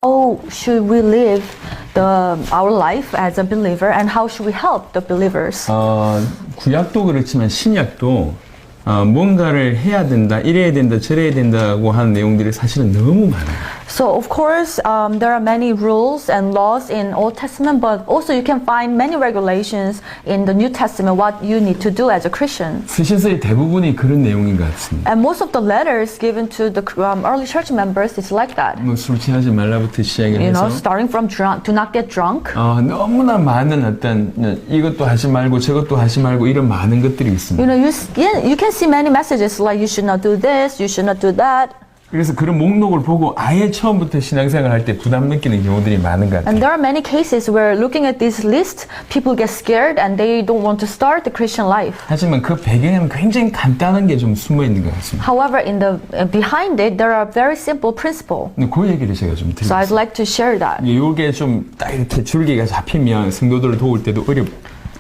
How should we live our life as a believer, and how should we help the believers? 구약도 그렇지만 신약도 뭔가를 해야 된다, 이래야 된다, 저래야 된다고 하는 내용들이 사실은 너무 많아요. So of course, there are many rules and laws in Old Testament, but also you can find many regulations in the New Testament what you need to do as a Christian. 서신서의 대부분이 그런 내용인 것 같습니다. And most of the letters given to the early church members is like that. 뭐 술 취하지 말라부터 시작을 You know, 해서 starting from do not get drunk. 너무나 많은 어떤 이것도 하지 말고 저것도 하지 말고 이런 많은 것들이 있습니다. You know, you can see many messages like you should not do this, you should not do that. 그래서 그런 목록을 보고 아예 처음부터 신앙생활 할 때 부담 느끼는 경우들이 많은 것 같아요. And there are many cases where looking at this list, people get scared and they don't want to start the Christian life. 하지만 그 배경에는 굉장히 간단한 게 좀 숨어 있는 것 같습니다. However, behind it, there are very simple principles. 근데 그 얘기를 제가 좀 So I'd 드리겠습니다. like to share that. 이게 좀 딱 이렇게 줄기가 잡히면 성도들을 도울 때도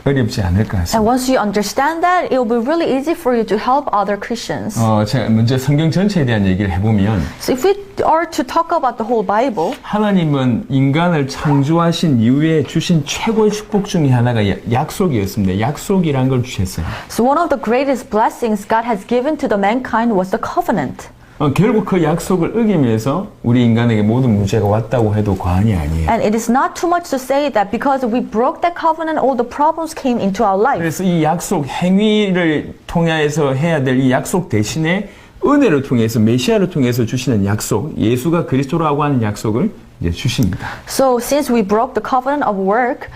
어렵지 않을 것 And 같습니다. once you understand that, it will be really easy for you to help other Christians. 제가 먼저 성경 전체에 대한 얘기를 해보면 So if we are to talk about the whole Bible, 하나님은 인간을 창조하신 이후에 주신 최고의 축복 중에 하나가 약속이었습니다. 약속이란 걸 주셨어요. so one of the greatest blessings God has given to the mankind was the covenant. 결국 그 약속을 어기면서 우리 인간에게 모든 문제가 왔다고 해도 과언이 아니에요. And it is not too much to say that because we broke that covenant, all the problems came into our life. 그래서 이 약속 행위를 통해서 해야 될 이 약속 대신에 은혜를 통해서 메시아를 통해서 주시는 약속, 예수가 그리스도라고 하는 약속을 이제 주십니다. So since we broke the covenant of work,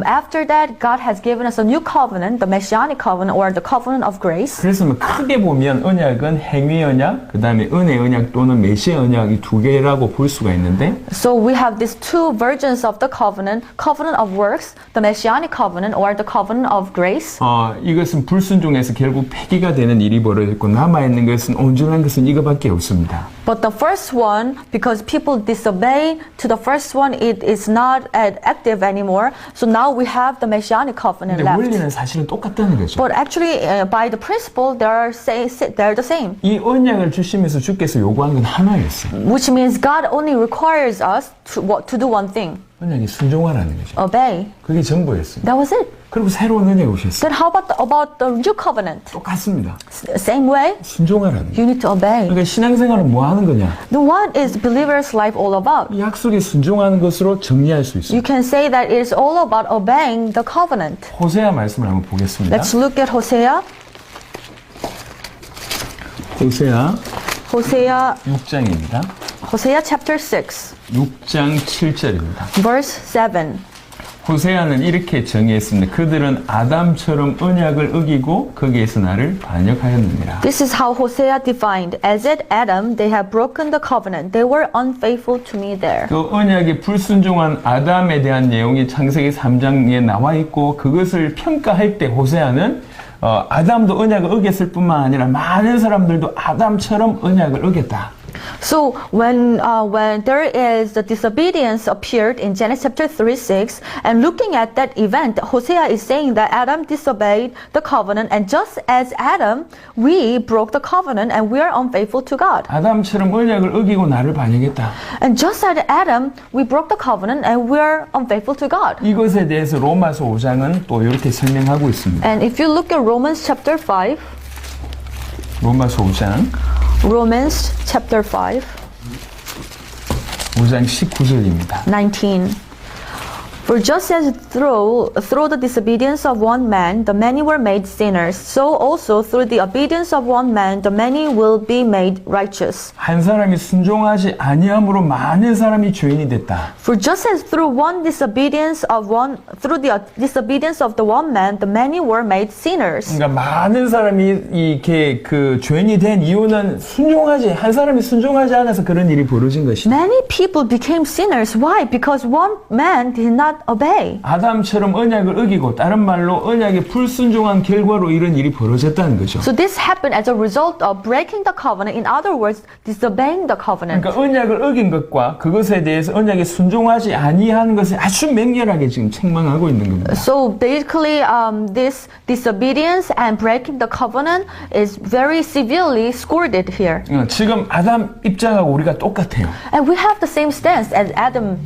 after that God has given us a new covenant, the Messianic covenant or the covenant of grace. 그래서 뭐 크게 보면 언약은 행위 언약, 그 다음에 은혜 언약 또는 메시아 언약 이 두 개라고 볼 수가 있는데 So we have these two versions of the covenant, covenant of works, the Messianic covenant or the covenant of grace. 이것은 불순종해서 결국 폐기가 되는 일이 벌어졌고 남아있는 것은 온전한 것은 이거밖에 없습니다. But the first one, because people disobey to the first one, it is not active anymore. So now we have the Messianic covenant 근데 left. 원리는 사실은 똑같다는 거죠. But actually, by the principle, they're the same. 이 언약을 주시면서 주께서 요구한 건 하나였어요. Which means God only requires us to do one thing. 언약이 순종하라는 거죠. Obey. 그게 전부였어요. That was it. 그리고 새로운 언약이 오셨어요. Then how about the new covenant? 똑같습니다. Same way, 순종하라는 거예요. you need to obey. 그러니까 신앙생활은 뭐 하는 거냐? Then what is believer's life all about? 이 약속에 순종하는 것으로 정리할 수 있어요. You can say that it is all about obeying the covenant. 호세아 말씀을 한번 보겠습니다. Let's look at Hosea. 호세아 6장입니다. Hosea chapter 6, 6장 7절입니다. verse 7. 호세아는 이렇게 정의했습니다. 그들은 아담처럼 언약을 어기고 거기에서 나를 반역하였느니라. This is how Hosea defined. As at Adam, they have broken the covenant. They were unfaithful to me there. 그 언약에 불순종한 아담에 대한 내용이 창세기 3장에 나와 있고 그것을 평가할 때 호세아는 아담도 언약을 어겼을 뿐만 아니라 많은 사람들도 아담처럼 언약을 어겼다. So when there is the disobedience appeared in Genesis chapter 3:6, and looking at that event, Hosea is saying that Adam disobeyed the covenant, and just as Adam, we broke the covenant and we are unfaithful to God. 아담처럼 언약을 어기고 나를 반역했다. And just as Adam, we broke the covenant and we are unfaithful to God. 이것에 대해서 로마서 5장은 또 이렇게 설명하고 있습니다. And if you look at Romans chapter 5, 로마서 5장 Romans chapter 5, 5장 19절입니다. 19. For just as through the disobedience of one man, the many were made sinners, so also through the obedience of one man, the many will be made righteous. 한 사람이 순종하지 아니함으로 많은 사람이 죄인이 됐다. For just as through the disobedience of the one man, the many were made sinners. 그러니까 많은 사람이 이렇게 그 죄인이 된 이유는 한 사람이 순종하지 않아서 그런 일이 벌어진 것이다. Many people became sinners. Why? Because one man did not not obey. 아담처럼 언약을 어기고 다른 말로 언약에 불순종한 결과로 이런 일이 벌어졌다는 거죠. So this happened as a result of breaking the covenant. In other words, disobeying the covenant. 그러니까 언약을 어긴 것과 그것에 대해서 언약에 순종하지 아니하는 것을 아주 맹렬하게 지금 책망하고 있는 겁니다. So basically, this disobedience and breaking the covenant is very severely scolded here. 지금 아담 입장하고 우리가 똑같아요. And we have the same stance as Adam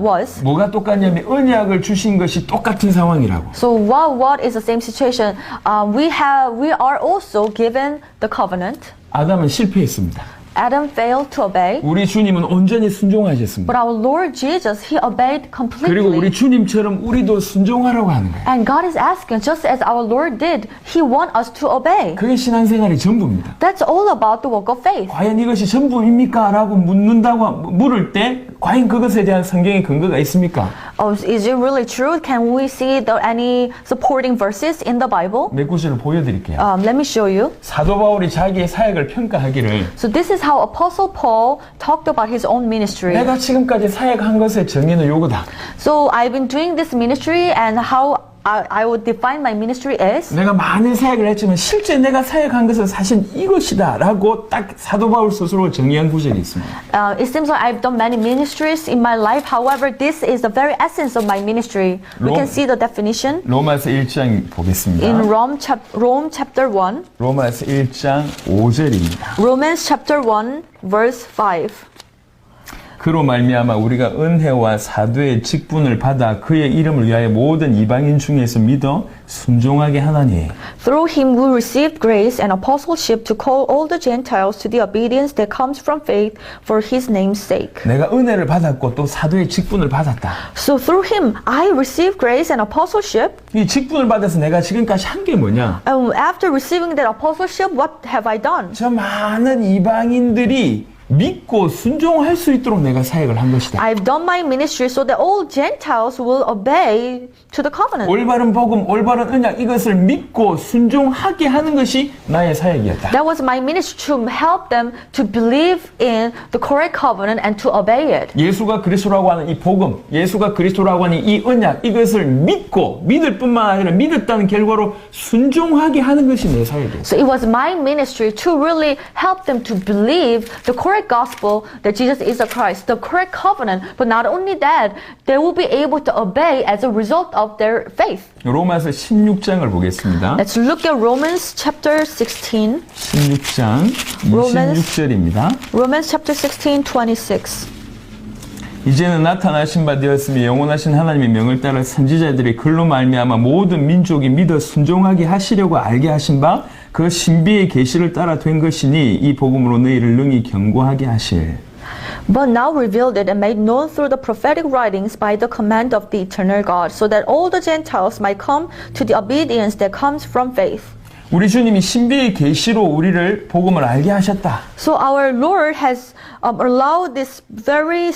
was. 뭐가 똑같냐면 언약을 주신 것이 똑같은 상황이라고. So what is the same situation? We are also given the covenant. 아담은 실패했습니다. Adam failed to obey, 우리 주님은 온전히 순종하셨습니다. but our Lord Jesus, He obeyed 그리고 우리 completely. 주님처럼 우리도 순종하라고 하는 거예요. And God is asking, just as our Lord did, He wants us to obey. 그게 신앙생활의 전부입니다. That's all about the walk of faith. 과연 이것이 전부입니까? 라고 물을 때 과연 그것에 대한 성경의 근거가 있습니까? Oh, is it really true? Can we see any supporting verses in the Bible? 몇 구절을 보여드릴게요. Let me show you. 사도 바울이 자기의 사역을 평가하기를 So this is how Apostle Paul talked about his own ministry. 내가 지금까지 사역한 것의 정의는 요거다. So I've been doing this ministry, and how I would define my ministry is. 내가 많은 사역을 했지만 실제 내가 사역한 것은 사실 이것이다 라고 딱 사도 바울 스스로 정의한 구절이 있습니다. It seems like I've done many ministries in my life. However, this is the very essence of my ministry. We can see the definition 로마서 1장 보겠습니다. in Rome chapter 1. 로마서 1장 5절입니다. Romans chapter 1 verse 5. 그로 말미암아 우리가 은혜와 사도의 직분을 받아 그의 이름을 위하여 모든 이방인 중에서 믿어 순종하게 하나니 Through him we received grace and apostleship to call all the Gentiles to the obedience that comes from faith for his name's sake. 내가 은혜를 받았고 또 사도의 직분을 받았다. So through him I received grace and apostleship. 이 직분을 받아서 내가 지금까지 한 게 뭐냐? And after receiving that apostleship, what have I done? 저 많은 이방인들이 믿고 순종할 수 있도록 내가 사역을 한 것이다. I've done my ministry so that all Gentiles will obey to the covenant. 올바른 복음, 올바른 언약 이것을 믿고 순종하게 하는 것이 나의 사역이었다. That was my ministry to help them to believe in the correct covenant and to obey it. 예수가 그리스도라고 하는 이 복음, 예수가 그리스도라고 하는 이 언약 이것을 믿고 믿을 뿐만 아니라 믿었다는 결과로 순종하게 하는 것이 내 사역이었다. So it was my ministry to really help them to believe the correct gospel that Jesus is the Christ, the correct covenant. But not only that, they will be able to obey as a result of their faith. 로마서 16장을 보겠습니다. Let's look at Romans chapter 16. 16장 Romans. 26절입니다. Romans chapter 16, 26. 이제는 나타나신 바 되었으며 영원하신 하나님의 명을 따라 선지자들이 글로 말미암아 모든 민족이 믿어 순종하게 하시려고 알게 하신 바 그 신비의 계시를 따라 된 것이니 이 복음으로 너희를 능히 경고하게 하실. But now revealed it and made known through the prophetic writings by the command of the eternal God, so that all the Gentiles might come to the obedience that comes from faith. 우리 주님이 신비의 계시로 우리를 복음을 알게 하셨다. So our Lord has allowed this very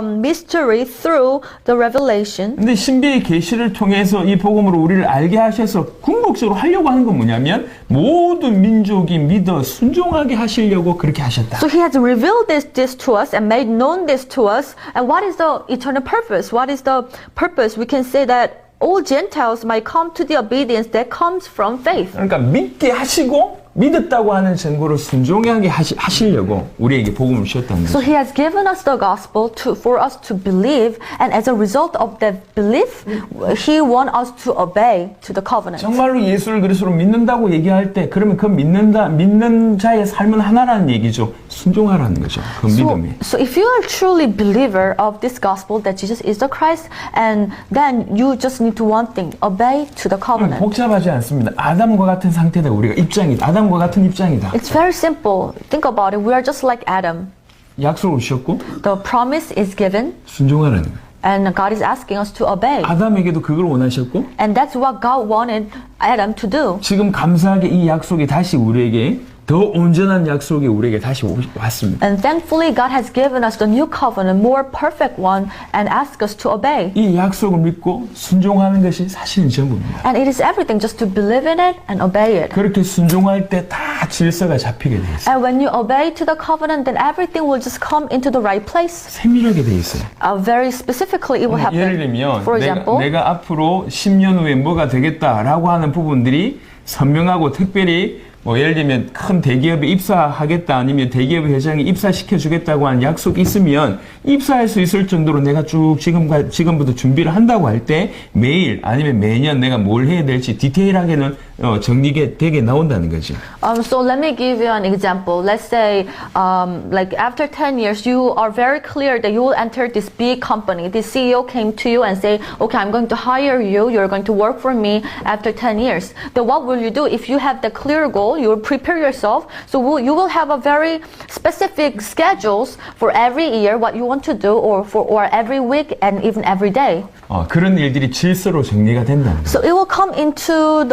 mystery through the revelation. 근데 신비의 계시를 통해서 이 복음으로 우리를 알게 하셔서 궁극적으로 하려고 하는 건 뭐냐면 모든 민족이 믿어 순종하게 하시려고 그렇게 하셨다. So He has revealed this to us and made known this to us. And what is the eternal purpose? What is the purpose? We can say that all Gentiles might come to the obedience that comes from faith. 그러니까 믿게 하시고 믿었다고 하는 증거로 순종하게 하시려고 우리에게 복음을 주셨다는 So 거죠. He has given us the gospel for us to believe, and as a result of that belief, He wants us to obey to the covenant. 정말로 예수를 그리스도로 믿는다고 얘기할 때 그러면 그 믿는 자의 삶은 하나라는 얘기죠. 순종하라는 거죠. 그 믿음이. So if you are truly believer of this gospel that Jesus is the Christ, and then you just need to one thing, obey to the covenant. 복잡하지 않습니다. 아담과 같은 상태다. 우리가 입장이다. 아담과 같은 입장이다. It's very simple. Think about it. We are just like Adam. 약속을 주셨고 The promise is given, 순종하라는 거예요. and God is asking us to obey. 아담에게도 그걸 원하셨고 And that's what God wanted Adam to do. 지금 감사하게 이 약속이 다시 우리에게 더 온전한 약속이 우리에게 다시 왔습니다. And thankfully, God has given us the new covenant, more perfect one, and asked us to obey. 이 약속을 믿고 순종하는 것이 사실은 전부입니다. And it is everything just to believe in it and obey it. 그렇게 순종할 때 다 질서가 잡히게 돼 있어요. And when you obey to the covenant, then everything will just come into the right place. 세밀하게 돼 있어요. Very specifically, it will happen. 예를 들면 For example, 내가 앞으로 10년 후에 뭐가 되겠다라고 하는 부분들이 선명하고 특별히 뭐 예를 들면 큰 대기업에 입사하겠다 아니면 대기업 회장이 입사시켜 주겠다고 하는 약속이 있으면 입사할 수 있을 정도로 내가 쭉 지금부터 준비를 한다고 할 때 매일 아니면 매년 내가 뭘 해야 될지 디테일하게는 정리가 되게 나온다는 거지. So let me give you an example. Let's say, like after 10 years, you are very clear that you will enter this big company. The CEO came to you and say, okay, I'm going to hire you. You're going to work for me after 10 years. Then what will you do? If you have the clear goal, you will prepare yourself. So you will have a very specific schedules for every year, what you want to do, or every week and even every day. 그런 일들이 질서로 정리가 된다는 거예요. So it will come into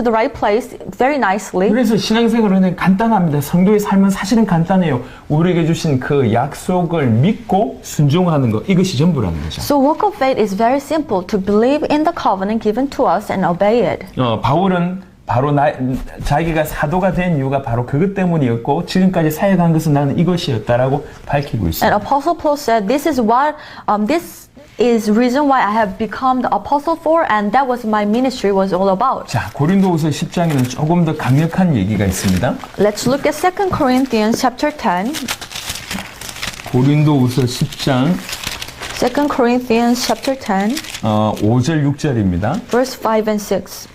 the right place very nicely. 그래서 신앙생활은 간단합니다. 성도의 삶은 사실은 간단해요. 우리에게 주신 그 약속을 믿고 순종하는 것, 이것이 전부라는 거죠. So walk of faith is very simple, to believe in the covenant given to us and obey it. 바울은 바로 자기가 사도가 된 이유가 바로 그것 때문이었고 지금까지 사역한 것은 나는 이것이었다라고 밝히고 있습니다. And Apostle Paul said, this is reason why I have become the apostle for, and that was my ministry was all about. 자, 고린도후서 10장에는 조금 더 강력한 얘기가 있습니다. Let's look at 2 Corinthians chapter 10. 고린도후서 10장 2 Corinthians chapter 10, 5절 6절입니다. verse 5 and 6.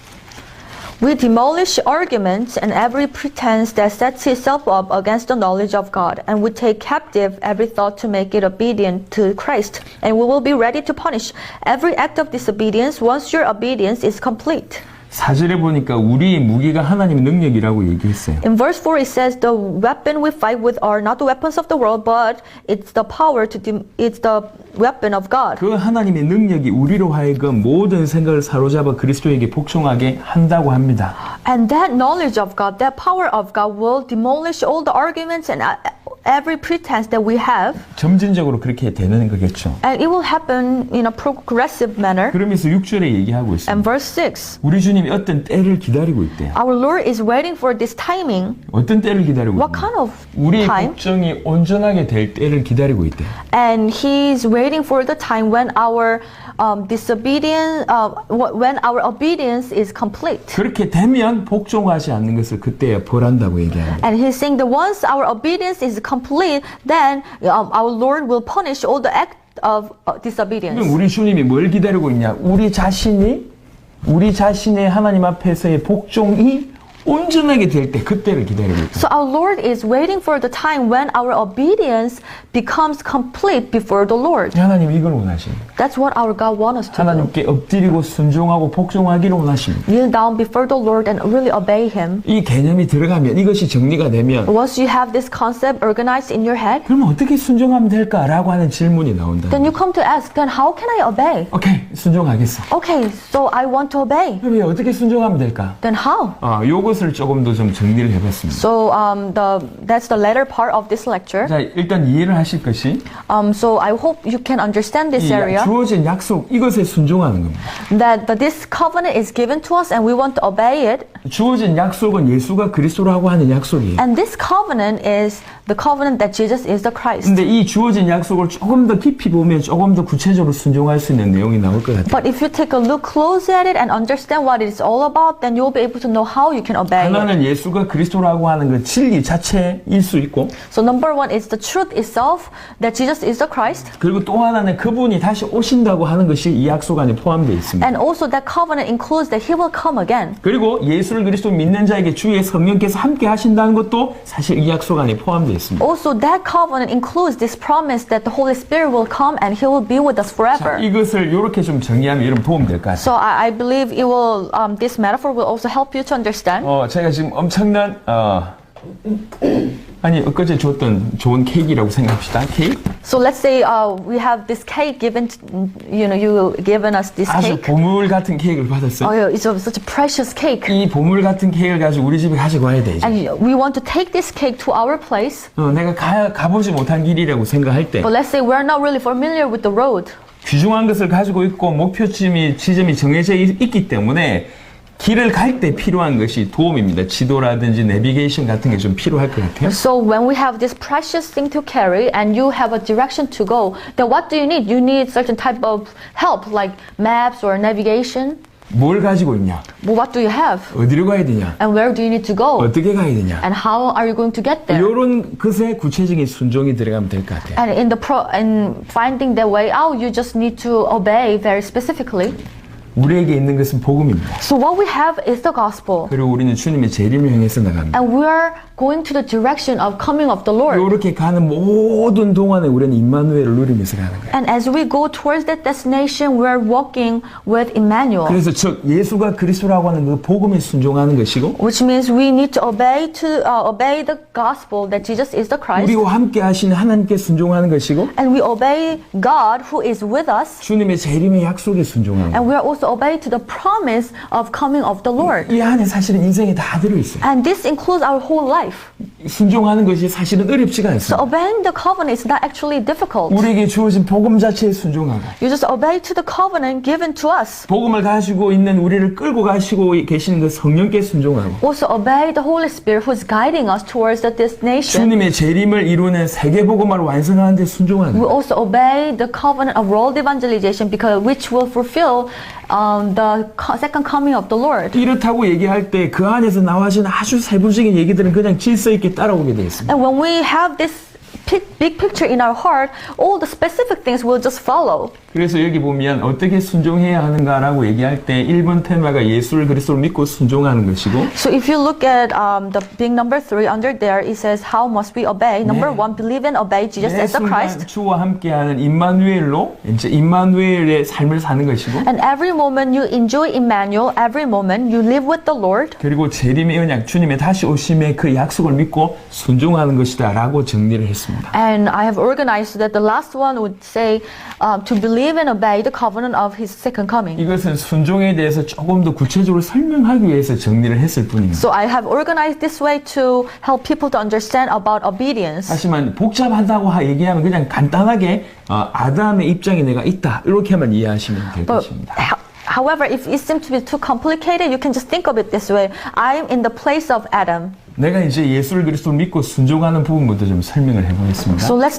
We demolish arguments and every pretense that sets itself up against the knowledge of God, and we take captive every thought to make it obedient to Christ, and we will be ready to punish every act of disobedience once your obedience is complete. 4절에 보니까 우리의 무기가 하나님의 능력이라고 얘기했어요. In verse 4 it says, the weapon we fight with are not the weapons of the world, but it's the weapon of God. 그 하나님의 능력이 우리로 하여금 모든 생각을 사로잡아 그리스도에게 복종하게 한다고 합니다. And that knowledge of God, that power of God will demolish all the arguments and every pretense that we have. 점진적으로 그렇게 되는 거겠죠. And it will happen in a progressive manner. 그러면서 6절에 얘기하고 And 있습니다. verse 6, 우리 주님이 어떤 때를 기다리고 있대요. our Lord is waiting for this timing. 어떤 때를 기다리고 What 있대요. kind of 우리의 time? 복종이 온전하게 될 때를 기다리고 있대요. And He's waiting for the time when our when our obedience is complete. 그렇게 되면 복종하지 않는 것을 그때야 벌한다고 얘기합니다. And He's saying that once our obedience is complete, then our Lord will punish all the act of disobedience. 그럼 우리 주님이 뭘 기다리고 있냐? 우리 자신의 하나님 앞에서의 복종이 온전하게 될 때 그때를 기다리고 있다. So our Lord is waiting for the time when our obedience becomes complete before the Lord. 하나님 이걸 원하십니다. That's what our God wants us to do. 하나님께 엎드리고 순종하고 복종하기를 원하십니다. Kneel down before the Lord and really obey Him. 이 개념이 들어가면 이것이 정리가 되면 Once you have this concept organized in your head, 그러면 어떻게 순종하면 될까라고 하는 질문이 나온다. then you come to ask, then how can I obey? 오케이, 순종하겠어. Okay, so I want to obey. 그러면 어떻게 순종하면 될까? Then how? 요것을 조금 더 좀 정리를 해봤습니다. So that's the latter part of this lecture. 자, 일단 이해를 하실 것이 So I hope you can understand this 이 area. 주어진 약속 이것에 순종하는 겁니다. That this covenant is given to us and we want to obey it. 주어진 약속은 예수가 그리스도라고 하는 약속이에요. And this covenant is the covenant that Jesus is the Christ. 근데 이 주어진 약속을 조금 더 깊이 보면 조금 더 구체적으로 순종할 수 있는 내용이 나올 것 같아요. But if you take a look close at it and understand what it's all about, then you'll be able to know how you can obey it. 하나는 예수가 그리스도라고 하는 그 진리 자체일 수 있고 So number one is the truth itself, that Jesus is the Christ. 그리고 또 하나는 그분이 다시 오신다고 하는 것이 이 약속 안에 포함되어 있습니다. And also that covenant includes that He will come again. 그리고 예수를 그리스도 믿는 자에게 주의 성령께서 함께 하신다는 것도 사실 이 약속 안에 포함되어 있습니다. Also that covenant includes this promise that the Holy Spirit will come and He will be with us 자, forever. 이것을 이렇게 좀 정리하면 여러분 도움 될 것 같아요. So I believe it will, this metaphor will also help you to understand. 제가 지금 엄청난 아니 엊그제 줬던 좋은 케이크라고 생각합시다. 케이크? So let's say we have this cake given, you given us this 아주 cake. 보물 같은 케이크를 받았어요. Oh, yeah, it's such a precious cake. 이 보물 같은 케이크를 가지고 우리 집에 가지고 와야 돼. 이제. And we want to take this cake to our place. 내가 가보지 못한 길이라고 생각할 때 But let's say we're not really familiar with the road. 귀중한 것을 가지고 있고 목표점이 지점이 정해져 있기 때문에 길을 갈 때 필요한 것이 도움입니다. 지도라든지 내비게이션 같은 게 좀 필요할 것 같아요. So when we have this precious thing to carry and you have a direction to go, then what do you need? You need certain type of help like maps or navigation. 뭘 가지고 있냐? Well, what do you have? 어디로 가야 되냐? And where do you need to go? 어떻게 가야 되냐? And how are you going to get there? 이런 것에 구체적인 순종이 들어가면 될 것 같아요. And in finding the way out, you just need to obey very specifically. 우리에게 있는 것은 복음입니다. So what we have is the gospel. 그리고 우리는 주님의 재림을 향해서 나갑니다. And we are going to the direction of coming of the Lord. 이렇게 가는 모든 동안에 우리는 임마누엘을 누리면서 가는 거예요. And as we go towards that destination, we are walking with Emmanuel. 그래서 즉 예수가 그리스도라고 하는 그 복음에 순종하는 것이고 Which means we need to obey the gospel that Jesus is the Christ. 우리와 함께 하신 하나님께 순종하는 것이고 And we obey God who is with us. 주님의 재림의 약속에 순종하는 거예요. And we are also obey to the promise of coming of the Lord. 이 안에 사실은 인생에 다 들어있어요. And this includes our whole life. 순종하는 것이 사실은 어렵지가 So 않습니다. obeying the covenant is not actually difficult. 우리에게 주어진 복음 자체에 순종하고 You just obey to the covenant given to us. 복음을 가지고 있는 우리를 끌고 가시고 계시는 그 성령께 순종하고 Also obey the Holy Spirit who is guiding us towards the destination. 주님의 재림을 이루는 세계복음화를 완성하는 데 순종하는 We 거예요. also obey the covenant of world evangelization because which will fulfill the second coming of the Lord. 이렇다고 얘기할 때 그 안에서 나와진 아주 세부적인 얘기들은 그냥 질서 있게 따라오게 되어 있습니다. And when we have this big picture in our heart, all the specific things will just follow. 그래서 여기 보면 어떻게 순종해야 하는가라고 얘기할 때 1번 테마가 예수를 그리스도를 믿고 순종하는 것이고 So if you look at the big number 3 under there, it says how must we obey? Number 1, believe and obey Jesus 매 as the 순간 Christ. 주와 함께하는 임마누엘로 이제 임마누엘의 삶을 사는 것이고 And every moment you enjoy Emmanuel, every moment you live with the Lord. 그리고 재림의 언약 주님의 다시 오심의 그 약속을 믿고 순종하는 것이다라고 정리를 했습니다. And I have organized that the last one would say to believe and obey the covenant of His second coming. 이것은 순종에 대해서 조금 더 구체적으로 설명하기 위해서 정리를 했을 뿐입니다. So I have organized this way to help people to understand about obedience. 하지만 복잡하다고 얘기하면 그냥 간단하게 아담의 입장에 내가 있다 이렇게 하면 이해하시면 될 But, 것입니다. however, if it seems to be too complicated, you can just think of it this way. I am in the place of Adam. 내가 이제 예수를 그리스도를 믿고 순종하는 부분부터 좀 설명을 해보겠습니다. So let's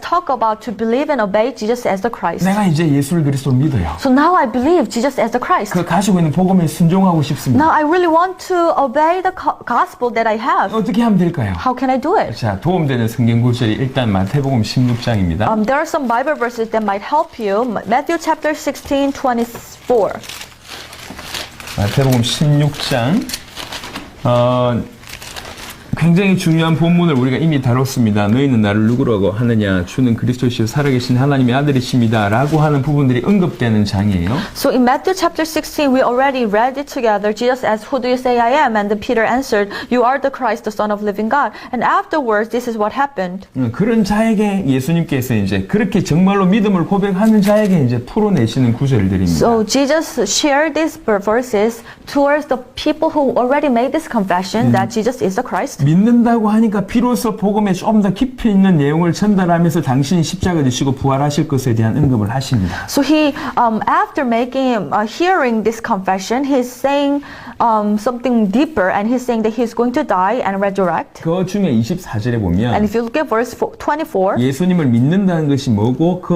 talk about to believe and obey Jesus as the Christ. 내가 이제 예수를 그리스도를 믿어요. So now I believe Jesus as the Christ. 그 가지고 있는 복음에 순종하고 싶습니다. Now I really want to obey the gospel that I have. 어떻게 하면 될까요? How can I do it? 자, 도움되는 성경 구절이 일단 마태복음 16장입니다. There are some Bible verses that might help you. Matthew chapter 16:24. 마태복음 16장 굉장히 중요한 본문을 우리가 이미 다뤘습니다. 너희는 나를 누구라고 하느냐? 주는 그리스도시요 살아계신 하나님의 아들이십니다. 라고 하는 부분들이 언급되는 장이에요. So in Matthew chapter 16, we already read it together. Jesus asked, "Who do you say I am?" And then Peter answered, "You are the Christ, the Son of living God." And afterwards, this is what happened. 그런 자에게 예수님께서 이제 그렇게 정말로 믿음을 고백하는 자에게 이제 풀어내시는 구절들입니다. So Jesus shared these verses towards the people who already made this confession that Jesus is the Christ. 믿는다고 하니까 비로소 복음에 좀 더 깊이 있는 내용을 전달하면서 당신이 십자가 지시고 부활하실 것에 대한 언급을 하십니다. So he, after hearing this confession, he's saying something deeper, and he's saying that he's going to die and resurrect. 그 중에 24절에 And 보면 if you look at verse 24, 예수님을 믿는다는 것이 뭐고 그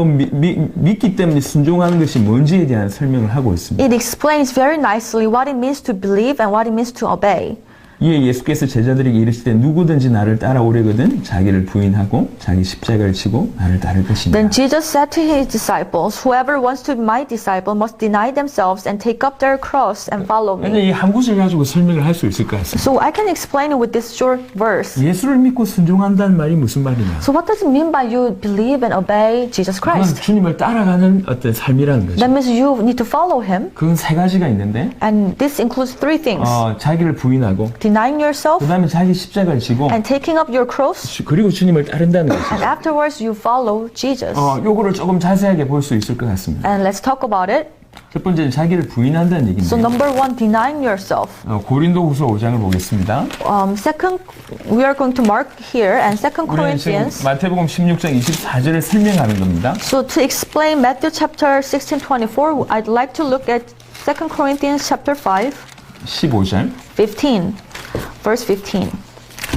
믿기 때문에 순종하는 것이 뭔지에 대한 설명을 하고 있습니다. it explains very nicely what it means to believe and what it means to obey. 이에 예수께서 제자들에게 이르시되 누구든지 나를 따라오려거든 자기를 부인하고 자기 십자가를 지고 나를 따를 것입니다. Then Jesus said to his disciples, "Whoever wants to be my disciple must deny themselves and take up their cross and follow me." 이 한 구절 가지고 설명을 할 수 있을 것 같습니다. So I can explain it with this short verse. 예수를 믿고 순종한다는 말이 무슨 말이냐? So what does it mean by you believe and obey Jesus 그건 Christ? 주님을 따라가는 어떤 삶이라는 거죠. That means you need to follow him, 그건 세 가지가 있는데 and this includes three things. 자기를 부인하고 denying yourself 그 다음에 자기 십자가를 지고 and taking up your cross, 그리고 주님을 따른다는 거죠. and afterwards you follow Jesus. 요거를 조금 자세하게 볼 수 있을 것 같습니다. And let's talk about it. 첫 번째는 자기를 부인한다는 얘기인데 So number one, denying yourself. 고린도후서 5장을 보겠습니다. Second, we are going to mark here, and Second 우리는 지금 Corinthians. 마태복음 16장 24절을 설명하는 겁니다. So to explain Matthew chapter 16:24, I'd like to look at 2 Corinthians chapter 5, 15절. 15, verse 15.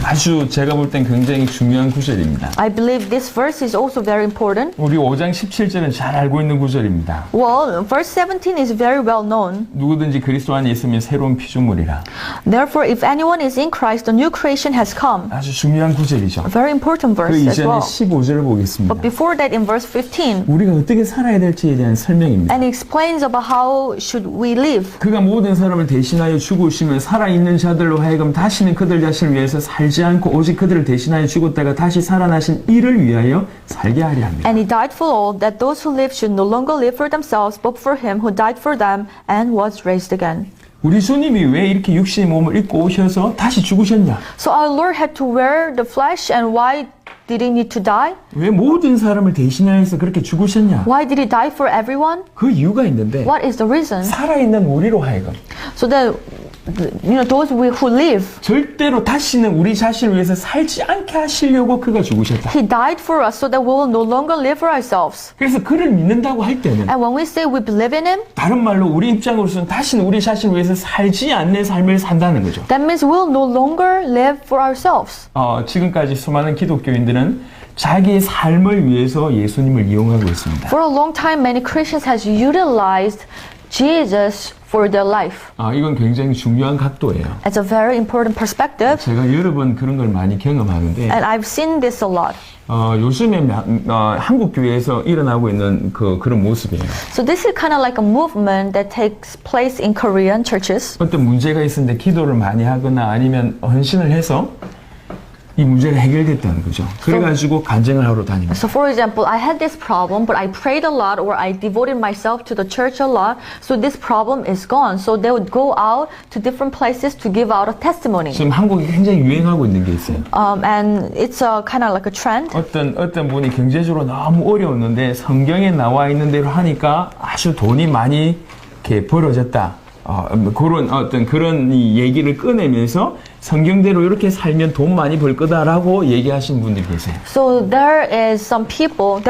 아주 제가 볼 땐 굉장히 중요한 구절입니다. I believe this verse is also very important. 우리 5장 17절은 잘 알고 있는 구절입니다. Well, verse 17 is very well known. 누구든지 그리스도 안에 있으면 새로운 피조물이라. Therefore, if anyone is in Christ, a new creation has come. 아주 중요한 구절이죠. A very important 그 verse as 이전에 well. 15절을 보겠습니다. But before that, in verse 15, 우리가 어떻게 살아야 될지에 대한 설명입니다. and it explains about how should we live. 그가 모든 사람을 대신하여 죽으시면 살아있는 자들로 하여금 다시는 그들 자신을 위해서 살지 않고 오직 그들을 대신하여 죽었다가 다시 살아나신 이를 위하여 살게 하려 합니다. And he died for all, that those who live should no longer live for themselves, but for him who died for them and was raised again. 우리 주님이 왜 이렇게 육신의 몸을 입고 오셔서 다시 죽으셨냐? So our Lord had to wear the flesh, and why did he need to die? 왜 모든 사람을 대신하여서 그렇게 죽으셨냐? Why did he die for everyone? 그 이유가 있는데 What is the reason? 살아있는 우리로 하여금 So that, those who live, 절대로 다시는 우리 자신을 위해서 살지 않게 하시려고 그가 죽으셨다. he died for us so that we will no longer live for ourselves. 그래서 그를 믿는다고 할 때는 And when we say we believe in him, 다른 말로 우리 입장으로서는 다시는 우리 자신을 위해서 살지 않는 삶을 산다는 거죠. that means we will no longer live for ourselves. 지금까지 수많은 기독교인들은 자기의 삶을 위해서 예수님을 이용하고 있습니다. For a long time, many Christians has utilized Jesus for their life. 이건 굉장히 중요한 각도예요. It's a very important perspective, 제가 여러 번 그런 걸 많이 경험하는데 and I've seen this a lot. 요즘에 한국 교회에서 일어나고 있는 그런 모습이에요. So this is kind of like a movement that takes place in Korean churches. 어떤 문제가 있었는데 기도를 많이 하거나 아니면 헌신을 해서 이 문제가 해결됐다는 거죠. 그래가지고 간증을 하러 다닙니다. So for example, I had this problem, but I prayed a lot, or I devoted myself to the church a lot, so this problem is gone. So they would go out to different places to give out a testimony. 지금 한국이 굉장히 유행하고 있는 게 있어요. And it's a kind of like a trend. 어떤 분이 경제적으로 너무 어려웠는데 성경에 나와 있는 대로 하니까 아주 돈이 많이 이렇게 벌어졌다. 그런 이 얘기를 꺼내면서 성경대로 이렇게 살면 돈 많이 벌 거다라고 얘기하시는 분들이 계세요. So there are some people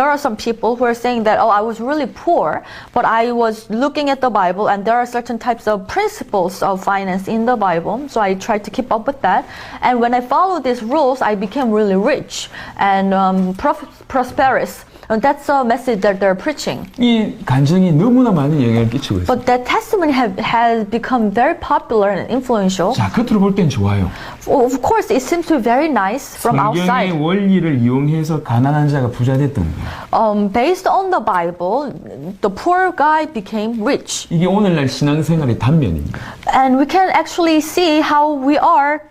who are saying that, I was really poor, but I was looking at the Bible, and there are certain types of principles of finance in the Bible, so I tried to keep up with that. And when I followed these rules, I became really rich and prosperous. And that's a message that they're preaching. 이 간증이 너무나 많은 영향을 끼치고 있어요. But that testimony has become very popular and influential. 자, 겉으로 볼 땐 좋아요. Of course, it seems to be very nice from 성경의 outside. 원리를 이용해서 가난한 자가 부자 됐던 거예요. Based on the Bible, the poor guy became rich. 이게 오늘날 신앙생활의 단면입니다. And we can actually see how we are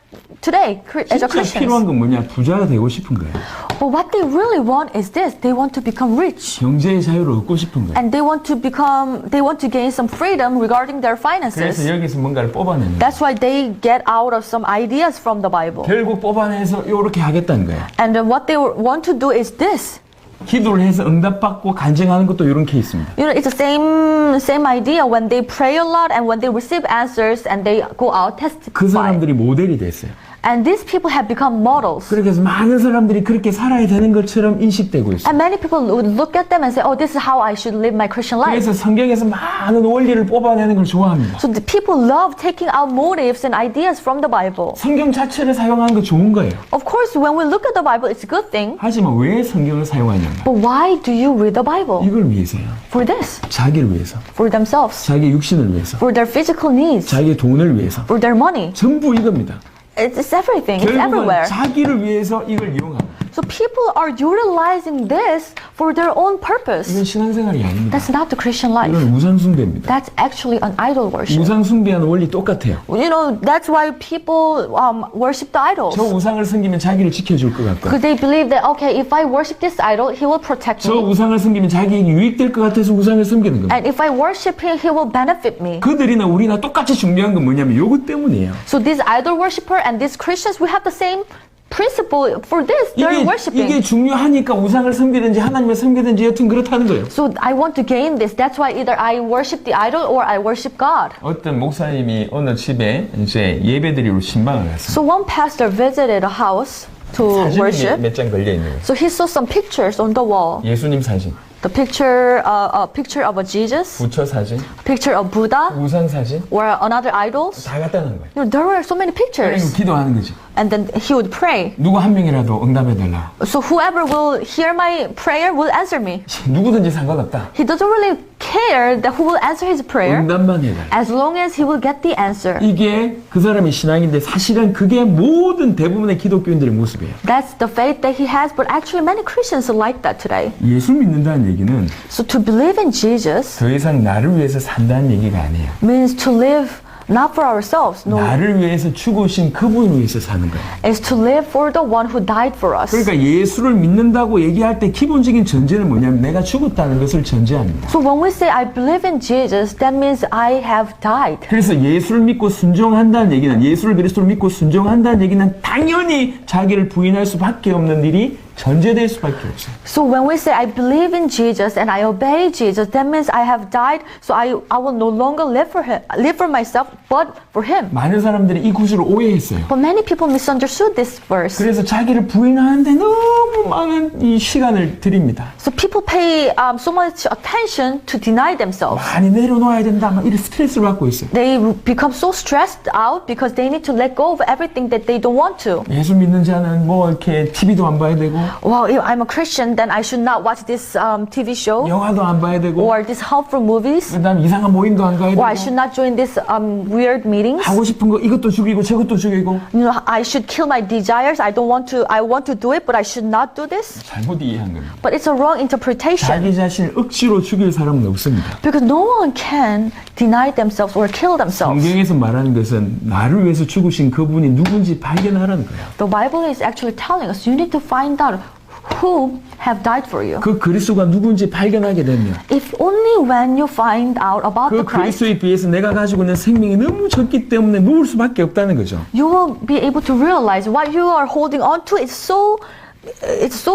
today as a 진짜 필요한 Christians. 건 뭐냐? 부자가 되고 싶은 거예요. But what they really want is this: they want to become rich, 경제의 자유를 얻고 싶은 거예요. and they want to gain some freedom regarding their 그래서 finances. 여기서 뭔가를 뽑아내는 거예요. That's why they get out of some ideas from the Bible. 결국 뽑아내서 이렇게 하겠다는 거예요. And then what they want to do is this. 기도를 해서 응답받고 간증하는 것도 이런 케이스입니다. It's the same idea when they pray a lot and when they receive answers and they go out 그 testify. 사람들이 모델이 됐어요. And these people have become models. 그래서 많은 사람들이 그렇게 살아야 되는 것처럼 인식되고 있어요. And many people would look at them and say, this is how I should live my Christian life. 그래서 성경에서 많은 원리를 뽑아내는 걸 좋아합니다. So the people love taking out motives and ideas from the Bible. 성경 자체를 사용하는 거 좋은 거예요. Of course, when we look at the Bible, it's a good thing. 하지만 왜 성경을 사용하냐면 But why do you read the Bible? 이걸 위해서요. For this. 자기를 위해서, For themselves. 자기 육신을 위해서, For their physical needs. 자기 돈을 위해서. For their money. 전부 이겁니다. It's everything. It's 결국은 everywhere. 자기를 위해서 이걸 이용합니다. So people are utilizing this for their own purpose. 이건 신앙생활이 아닙니다. That's not the Christian life. 이건 우상숭배입니다. That's actually an idol worship. 우상숭배하는 원리 똑같아요. You know, that's why people worship the idols. 저 우상을 섬기면 자기를 지켜줄 것 같고 Because they believe that, okay, if I worship this idol, he will protect 저 me. 우상을 섬기면 자기에게 유익될 것 같아서 우상을 섬기는 겁니다. And if I worship him, he will benefit me. 그들이나 우리나 똑같이 중요한 건 뭐냐면 요것 때문이에요. So this idol worshiper and these Christians, we have the same principle for this. They're 이게 worshiping. 중요하니까 우상을 섬기든지 하나님을 섬기든지 여튼 그렇다는 거예요. So I want to gain this. That's why either I worship the idol or I worship God. 어떤 목사님이 어느 집에 이제 예배드리러 신방을 갔어요. So one pastor visited a house to worship. 사진이 몇 장 걸려 있는 거예요. So he saw some pictures on the wall. 예수님 사진, The picture, a picture of a Jesus, 부처 사진, picture of Buddha, 우상 사진 or another idols. 다 갖다 놓은 거예요. You know, there were so many 그리고 pictures. 기도하는 거죠. And then he would pray. 누구 한 명이라도 응답해달라. So whoever will hear my prayer will answer me. 누구든지 상관없다. He doesn't really care that who will answer his prayer 응답만 해달라. as long as he will get the answer. 이게 그 사람의 신앙인데 사실은 그게 모든 대부분의 기독교인들의 모습이에요. That's the faith that he has, but actually many Christians are like that today. 예수 믿는다는 얘기는 So to believe in Jesus 더 이상 나를 위해서 산다는 얘기가 아니에요. means to live not for ourselves, no, 나를 위해서 죽으신 그분을 위해서 사는 거예요. is to live for the one who died for us. 그러니까 예수를 믿는다고 얘기할 때 기본적인 전제는 뭐냐면 내가 죽었다는 것을 전제합니다. So when we say I believe in Jesus, that means I have died. 그래서 예수를 믿고 순종한다는 얘기는 예수를 그리스도를 믿고 순종한다는 얘기는 당연히 자기를 부인할 수밖에 없는 일이 전제될 수밖에 없어요. So when we say I believe in Jesus and I obey Jesus, that means I have died. So I will no longer live for myself, but for Him. 많은 사람들이 이 구절을 오해했어요. But many people misunderstood this verse. 그래서 자기를 부인하는데 너무 많은 이 시간을 드립니다. So people pay so much attention to deny themselves. 많이 내려놓아야 된다. 막 이런 스트레스를 받고 있어요. They become so stressed out because they need to let go of everything that they don't want to. 예수 믿는 자는 뭐 이렇게 TV도 안 봐야 되고 Well, if I'm a Christian, then I should not watch this TV show 영화도 안 봐야 되고 or these harmful movies, 그다음 이상한 모임도 안 가야 or I 되고 should not join this weird meetings. 하고 싶은 거 이것도 죽이고 저것도 죽이고 You know, I should kill my desires. I want to do it, but I should not do this. 잘못 이해한 겁니다. But it's a wrong interpretation 자기 자신을 억지로 죽일 사람은 없습니다. because no one can deny themselves or kill themselves. 성경에서 말하는 것은 나를 위해서 죽으신 그분이 누군지 발견하라는 거예요. The Bible is actually telling us you need to find out who have died for you. 그 그리스도가 누군지 발견하게 되면 If only when you find out about 그 the Christ, 그리스도에 비해서 내가 가지고 있는 생명이 너무 적기 때문에 누울 수밖에 없다는 거죠. you will be able to realize what you are holding on to is so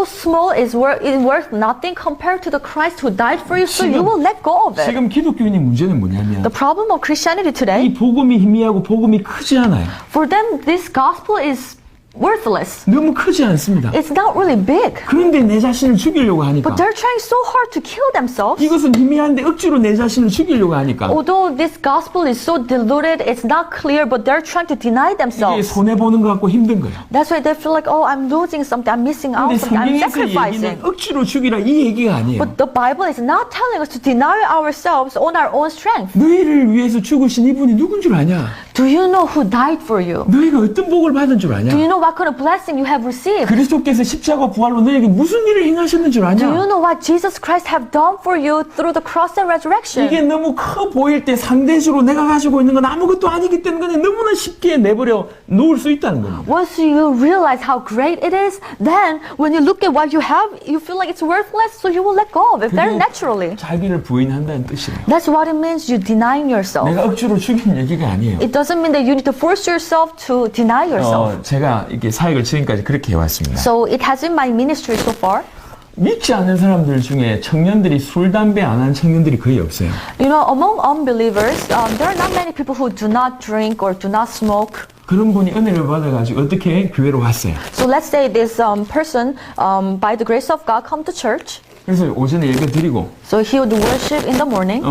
small, it's worth nothing compared to the Christ who died for you, so you will let go of it. 지금 기독교인의 문제는 뭐냐면 The problem of Christianity today, 이 복음이 희미하고 복음이 크지 않아요. for them, this gospel is worthless. 너무 크지 않습니다. It's not really big. 그런데 내 자신을 죽이려고 하니까 But they're trying so hard to kill themselves. 이것은 희미한데 억지로 내 자신을 죽이려고 하니까 Although this gospel is so diluted, it's not clear, but they're trying to deny 이게 themselves. 손해보는 것 같고 힘든 거예요. That's why they feel like, oh, I'm losing something, I'm missing out 근데 something, I'm 성경에서 sacrificing. 얘기는 억지로 죽이라 이 얘기가 아니에요. But the Bible is not telling us to deny ourselves on our own strength. 너희를 위해서 죽으신 이분이 누군 줄 아냐? Do you know who died for you? 너희가 어떤 복을 받은 줄 아냐? Do you know what kind of blessing you have received? 그리스도께서 십자가 부활로 너에게 무슨 일을 행하셨는 줄 Do you 아냐? know what Jesus Christ have done for you through the cross and resurrection? 이게 너무 커 보일 때 상대적으로 내가 가지고 있는 건 아무것도 아니기 때문에 너무나 쉽게 내버려 놓을 수 있다는 겁니다. Once you realize how great it is, then when you look at what you have, you feel like it's worthless, so you will let go of it very naturally. 자기를 부인한다는 뜻이에요. That's what it means, you denying yourself. 내가 억지로 죽인 얘기가 아니에요. It doesn't mean that you need to force yourself to deny yourself. 제가 이렇게 사역을 지금까지 그렇게 해왔습니다. So it has been my ministry so far. 믿지 않는 사람들 중에 청년들이 술, 담배 안 하는 청년들이 거의 없어요. You know, among unbelievers, there are not many people who do not drink or do not smoke. 그런 분이 은혜를 받아가지고 어떻게 교회로 왔어요. So let's say this person, by the grace of God, come to church. 그래서 오전에 예배 드리고 So he would worship in the morning.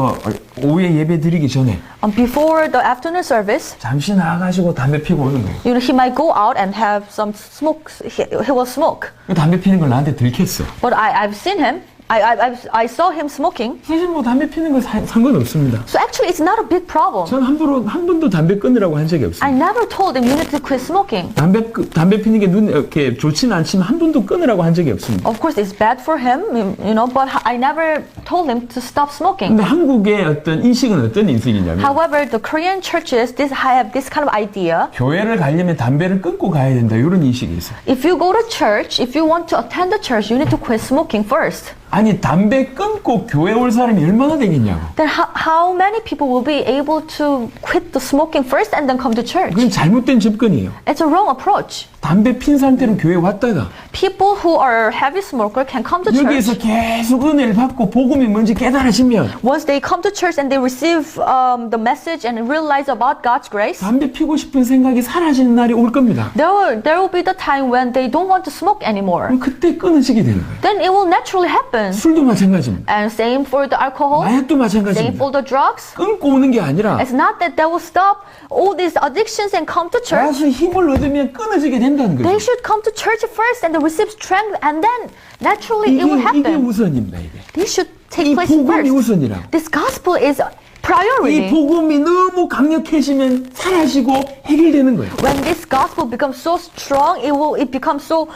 오후에 예배 드리기 전에 Before the afternoon service, 잠시 나가가지고 담배 피고 오는 거예요. you know, he might go out and have some smoke. He will smoke. 그 담배 피는 걸 나한테 들켰어. But I've seen him I saw him smoking. 사실 뭐 담배 피는 건 상관없습니다. So actually, it's not a big problem. 저는 한 번도 담배 끊으라고 한 적이 I 없습니다. never told him you need to quit smoking. 담배 피는 게 눈에 이렇게 좋지는 않지만 한 번도 끊으라고 한 적이 없습니다. Of course, it's bad for him, you know, but I never told him to stop smoking. 근데 한국의 어떤 인식은 어떤 인식이냐면 However, the Korean churches have this kind of idea. 교회를 가려면 담배를 끊고 가야 된다 이런 인식이 있어요. If you go to church, if you want to attend the church, you need to quit smoking first. 아니 담배 끊고 교회 올 사람이 얼마나 되겠냐고. Then how many people will be able to quit the smoking first and then come to church? 그건 잘못된 접근이에요. It's a wrong approach. 담배 핀 상태로 교회 왔다가 People who are heavy smoker can come to 여기에서 church. 계속 은혜를 받고 복음이 뭔지 깨달아지면 Once they come to church and they receive the message and realize about God's grace, 담배 피고 싶은 생각이 사라지는 날이 올 겁니다. there will be the time when they don't want to smoke anymore. 그럼 그때 끊어지게 되는 거예요. Then it will naturally happen. 술도 마찬가지입니다. And same for the alcohol, 마약도 same 마찬가지입니다. for the drugs. 끊고 오는 게 아니라 It's not that they will stop all these addictions and come to church. 와서 힘을 얻으면 끊어지게 된다는 They 거죠. should come to church first and receive strength, and then naturally it will 이게 happen. 우선입니다. 이게. This should take 이 place 복음이 first. 우선이라고. This gospel is 이 priority. 복음이 너무 강력해지면 사라지고 해결되는 거예요. When this gospel becomes so strong, it becomes so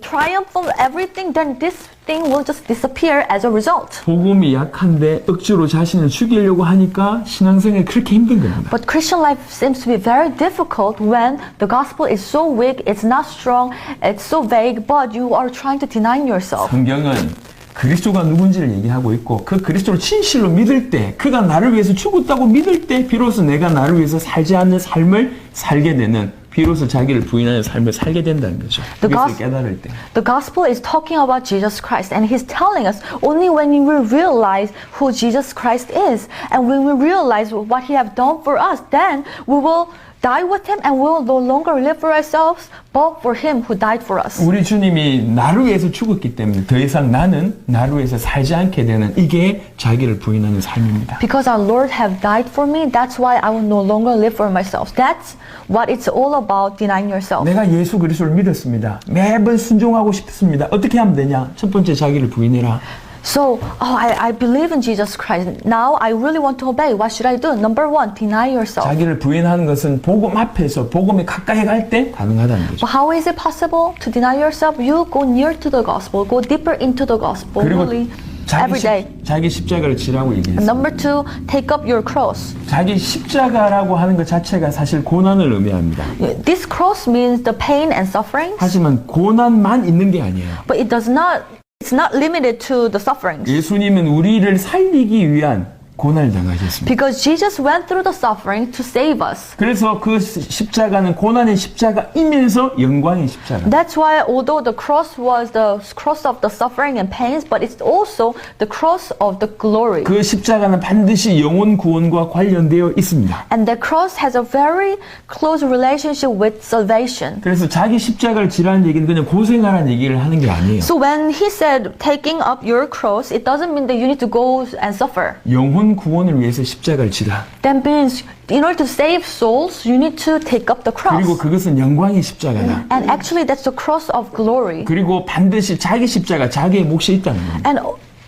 triumphant, everything, then this thing will just disappear as a result. 복음이 약한데 억지로 자신을 죽이려고 하니까 신앙생활이 그렇게 힘든 겁니다. But Christian life seems to be very difficult when the gospel is so weak, it's not strong, it's so vague, but you are trying to deny yourself. 성경은 그리스도가 누군지를 얘기하고 있고 그 그리스도를 진실로 믿을 때 그가 나를 위해서 죽었다고 믿을 때 비로소 내가 나를 위해서 살지 않는 삶을 살게 되는 비로소 자기를 부인하는 삶을 살게 된다는 거죠. 그것을 깨달을 때. The gospel is talking about Jesus Christ, and he's telling us only when we realize who Jesus Christ is and when we realize what he have done for us, then we will die with him and we will no longer live for ourselves but for him who died for us. 우리 주님이 나를 위해서 죽었기 때문에 더 이상 나는 나를 위해서 살지 않게 되는 이게 자기를 부인하는 삶입니다. Because our Lord have died for me, that's why I will no longer live for myself. That's what it's all about, denying yourself. 내가 예수 그리스도를 믿었습니다. 매번 순종하고 싶습니다. 어떻게 하면 되냐? 첫 번째 자기를 부인해라. So, I believe in Jesus Christ. Now I really want to obey. What should I do? Number one, deny yourself. 자기를 부인하는 것은 복음 앞에서 복음에 가까이 갈 때 가능하다는 거죠. But how is it possible to deny yourself? You go near to the gospel, go deeper into the gospel, 그리고 really, every day. 자기 십자가를 지라고 얘기했어요. Number two, take up your cross. 자기 십자가라고 하는 것 자체가 사실 고난을 의미합니다. This cross means the pain and sufferings, 하지만 고난만 있는 게 아니에요. but it's not limited to the sufferings. 예수님은 우리를 살리기 위한 고난을 당하셨습니다. Because Jesus went through the suffering to save us. 그래서 그 십자가는 고난의 십자가이면서 영광의 십자가. That's why although the cross was the cross of the suffering and pains, but it's also the cross of the glory. 그 십자가는 반드시 영혼 구원과 관련되어 있습니다. And the cross has a very close relationship with salvation. 그래서 자기 십자가를 지라는 얘기는 그냥 고생하라는 얘기를 하는 게 아니에요. So when he said taking up your cross, it doesn't mean that you need to go and suffer. 영혼 구원을 위해서 십자가를 지라. That means in order to save souls, you need to take up the cross. 그리고 그것은 영광의 십자가다. And actually that's the cross of glory. 그리고 반드시 자기 십자가, 자기의 몫이 있다는 겁니다.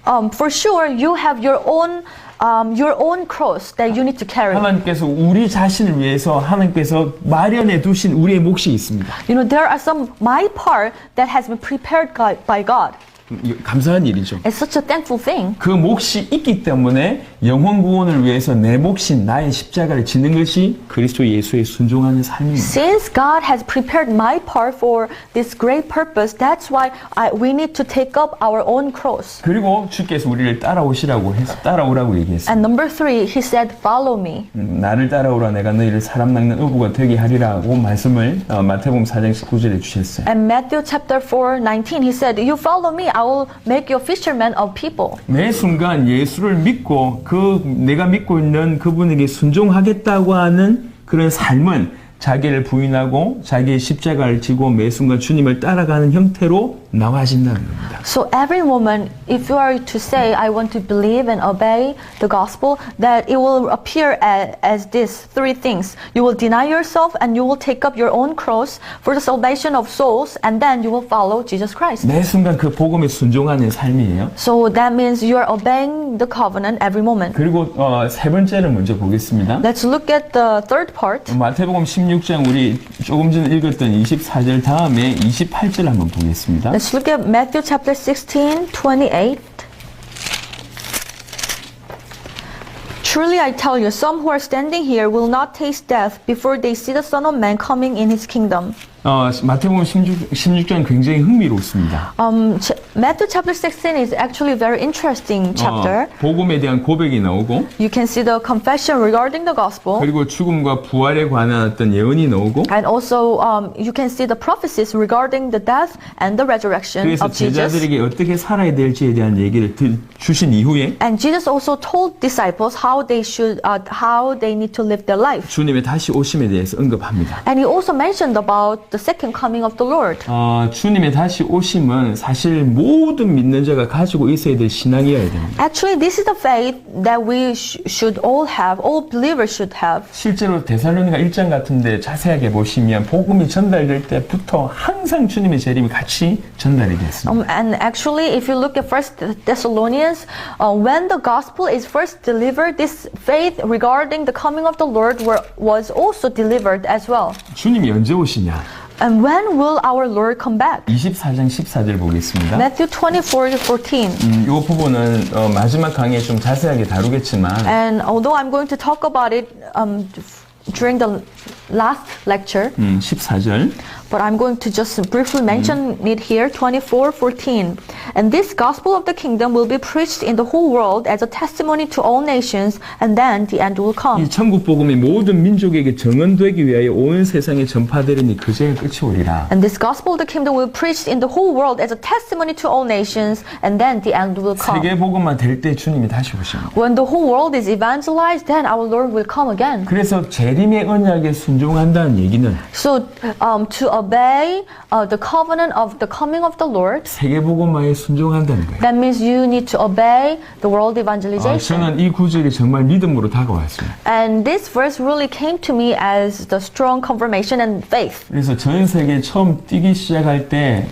And for sure you have your own cross that you need to carry. 하나님께서 우리 자신을 위해서 하나님께서 마련해 두신 우리의 몫이 있습니다. You know, there are my part that has been prepared by God. 감사한 일이죠. It's such a thankful thing. 그 몫이 있기 때문에 영혼 구원을 위해서 내 몫인 나의 십자가를 지는 것이 그리스도 예수에 순종하는 삶입니다. Since God has prepared my part for this great purpose, that's why we need to take up our own cross. 그리고 주께서 우리를 따라오시라고 해서 따라오라고 얘기했어요. And number three, he said, follow me. 나를 따라오라 내가 너희를 사람 낚는 어부가 되게 하리라고 말씀을 마태복음 4장 19절에 주셨어요. And Matthew chapter 4:19, he said, you follow me, I will make you fishermen of people. 매 순간 예수를 믿고 내가 믿고 있는 그분에게 순종하겠다고 하는 그런 삶은 자기를 부인하고 자기의 십자가를 지고 매 순간 주님을 따라가는 형태로 나와진다는 겁니다. So every moment, if you are to say, I want to believe and obey the gospel, that it will appear as these three things. You will deny yourself and you will take up your own cross for the salvation of souls, and then you will follow Jesus Christ. 매 순간 그 복음에 순종하는 삶이에요. So that means you are obeying the covenant every moment. 그리고 세 번째를 먼저 보겠습니다. Let's look at the third part. 마태복음 16장 우리 조금 전에 읽었던 24절 다음에 28절 한번 보겠습니다. Let's look at Matthew chapter 16:28. Truly I tell you, some who are standing here will not taste death before they see the Son of Man coming in his kingdom. 마태복음 16장 굉장히 흥미롭습니다. Matthew chapter 16 is actually a very interesting chapter. 복음에 대한 고백이 나오고 You can see the confession regarding the gospel. 그리고 죽음과 부활에 관한 어떤 예언이 나오고 And also, you can see the prophecies regarding the death and the resurrection 그래서 of Jesus. 제자들에게 어떻게 살아야 될지에 대한 얘기를 주신 이후에 And Jesus also told disciples how they need to live their life. 주님의 다시 오심에 대해서 언급합니다. And he also mentioned about the second coming of the Lord. 주님의 다시 오심은 사실 모든 믿는 자가 가지고 있어야 될 신앙이어야 됩니다. Actually, this is the faith that we should all have, all believers should have. 실제로 데살로니가 1장 같은데 자세하게 보시면 복음이 전달될 때부터 항상 주님의 재림이 같이 전달이 됐습니다. And actually, if you look at 1 Thessalonians, when the gospel is first delivered, this faith regarding the coming of the Lord was also delivered as well. 주님이 언제 오시냐? And when will our Lord come back? 24장 14절 보겠습니다. Matthew 24:14. 이 부분은 마지막 강의에 좀 자세하게 다루겠지만 And although I'm going to talk about it during the last lecture, 14절 but I'm going to just briefly mention it here, 24:14. And this gospel of the kingdom will be preached in the whole world as a testimony to all nations, and then the end will come. 이 천국 복음이 모든 민족에게 정언되기 위하여 온 세상에 전파되리니 그제야 끝이 오리라. And this gospel of the kingdom will be preached in the whole world as a testimony to all nations, and then the end will come. 세계 복음만 될 때 주님이 다시 오십니다. When the whole world is evangelized, then our Lord will come again. 그래서 재림의 언약에 순종한다는 얘기는 So to obey the covenant of the coming of the Lord, 세계 복음화에 순종한다는 거예요. that means you need to obey the world evangelization. 저는 이 구절이 정말 믿음으로 다가왔습니다. And this verse really came to me as the strong confirmation and faith. 그래서 전 세계 처음 뛰기 시작할 때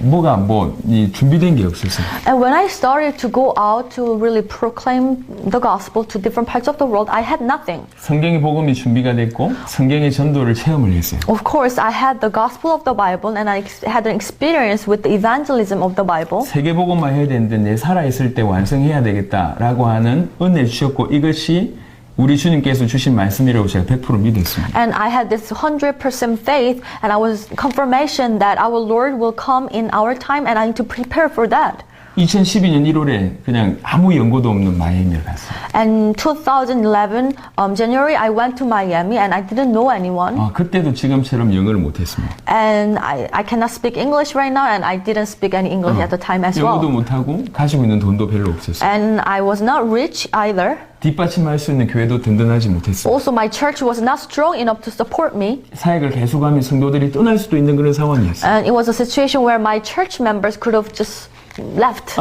이 준비된 게 없었어요. And when I started to go out to really proclaim the gospel to different parts of the world, I had nothing. 성경의 복음이 준비가 됐고 성경의 전도를 체험을 했어요. Of course, I had the gospel of the Bible and I had an experience with the evangelism of the Bible. 세계 복음화 해야 되는데 내 살아있을 때 완성해야 되겠다라고 하는 은혜를 주셨고 이것이 우리 주님께서 주신 말씀이라고 제가 100% 믿었습니다. And I had this 100% faith and I was confirmation that our Lord will come in our time and I need to prepare for that. 2012년 1월에 그냥 아무 연고도 없는 마이애미를 갔어요. And 2011 January I went to Miami and I didn't know anyone. 그때도 지금처럼 영어를 못했습니다. And I cannot speak English right now and I didn't speak any English at the time as 영어도 well. 못하고 가지고 있는 돈도 별로 없었어요. And I was not rich either. 뒷받침할 수 있는 교회도 든든하지 못했어요. Also my church was not strong enough to support me. 사역을 계속하면 성도들이 떠날 수도 있는 그런 상황이었어요. And it was a situation where my church members could have just left.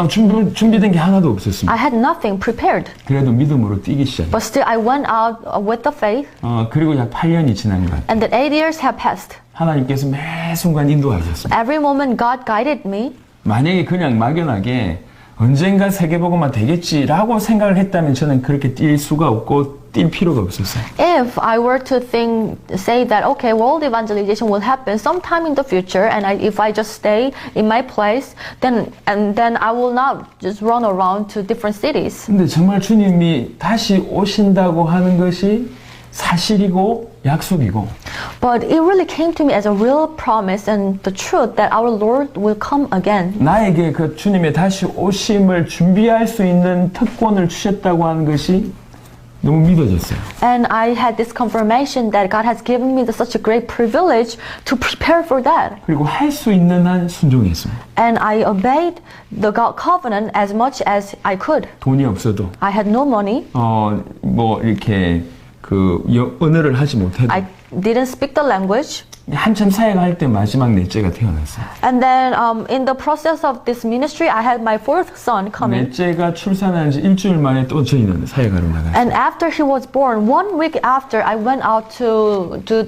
준비된 게 하나도 없었습니다. I had nothing prepared. 그래도 믿음으로 뛰기 시작했어요. But still I went out with the faith. 그리고 약 8년이 지난 것 같아요. And then 8 years have passed. 하나님께서 매 순간 인도하셨습니다. Every moment God guided me. 만약에 그냥 막연하게 언젠가 세계복음화 되겠지라고 생각을 했다면 저는 그렇게 뛸 수가 없고 뛸 필요가 없었어요. If I were to say that okay, world evangelization will happen sometime in the future, and if I just stay in my place, then I will not just run around to different cities. 근데 정말 주님이 다시 오신다고 하는 것이 사실이고 약속이고. But it really came to me as a real promise and the truth that our Lord will come again. 나에게 그 주님의 다시 오심을 준비할 수 있는 특권을 주셨다고 하는 것이 너무 믿어졌어요. And I had this confirmation that God has given me such a great privilege to prepare for that. 그리고 할 수 있는 한 순종했습니다. And I obeyed the God covenant as much as I could. 돈이 없어도 I had no money. 이렇게 언어를 하지 못해도 I didn't speak the language. 한참 사역할 때 마지막 넷째가 태어났어요. And then in the process of this ministry, I had my fourth son coming. 넷째가 출산한 지 일주일 만에 또 저희는 사역하러 나갔어요. And after he was born, 1 week after, I went out to do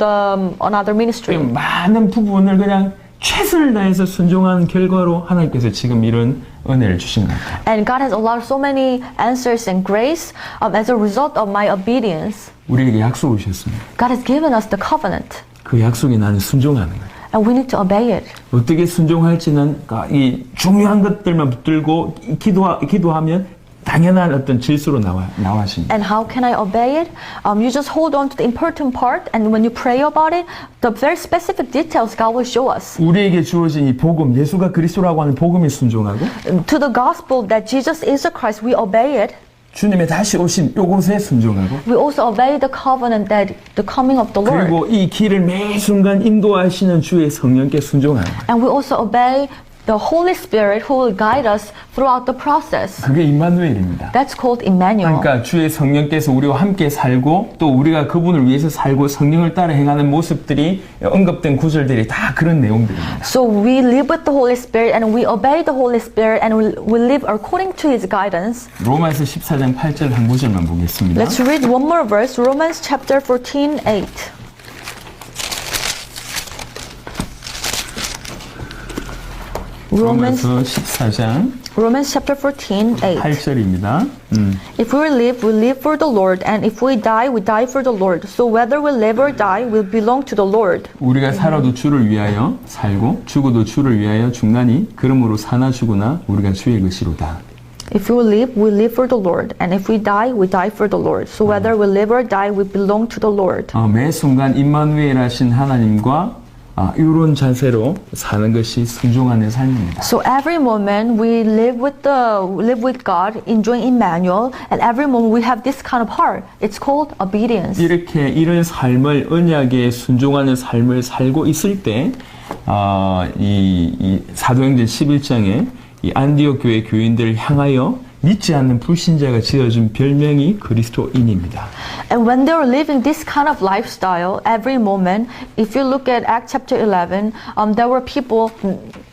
another ministry. 많은 부분을 그냥 최선을 다해서 순종한 결과로 하나님께서 지금 이런 은혜를 주신 것 같아요. And God has allowed so many answers and grace as a result of my obedience. 우리에게 약속을 주셨습니다. God has given us the covenant. 그 약속에 나는 순종하는 거예요. And we need to obey it. 어떻게 순종할지는 이 중요한 것들만 붙들고 기도하면 당연한 어떤 질서로 나와십니다. And how can I obey it? You just hold on to the important part, and when you pray about it, the very specific details God will show us. 우리에게 주어진 이 복음, 예수가 그리스도라고 하는 복음에 순종하고 To the gospel that Jesus is the Christ, we obey it. 주님의 다시 오심 요것에 순종하고 We also obey the covenant that the coming of the Lord. 그리고 이 길을 매 순간 인도하시는 주의 성령께 순종하는 거예요. And we also obey the Holy Spirit who will guide us throughout the process. 그게 임마누엘입니다. That's called Emmanuel. 그러니까 주의 성령께서 우리와 함께 살고 또 우리가 그분을 위해서 살고 성령을 따라 행하는 모습들이 언급된 구절들이 다 그런 내용들입니다. So we live with the Holy Spirit and we obey the Holy Spirit and we live according to His guidance. 로마서 14장 8절 한 구절만 보겠습니다. Let's read one more verse, Romans chapter 14:8. 로마서 14장 Romans chapter 14:8. 8절입니다. If we live for the Lord, and if we die for the Lord. So whether we live or die, we belong to the Lord. 우리가 살아도 주를 위하여 살고 죽어도 주를 위하여 죽나니 그러므로 사나 죽으나 우리가 주의 것이로다. If we live for the Lord, and if we die for the Lord. So whether we live or die, we belong to the Lord. 매 순간 임마누엘 하신 하나님과 이런 자세로 사는 것이 순종하는 삶입니다. So every moment we live with God, enjoying Emmanuel, and every moment we have this kind of heart. It's called obedience. 이렇게 이런 삶을 언약에 순종하는 삶을 살고 있을 때, 이 사도행전 11장에 이 안디옥 교회 교인들을 향하여 믿지 않는 불신자가 지어준 별명이 그리스도인입니다. And when they were living this kind of lifestyle, every moment, if you look at Acts chapter 11, there were people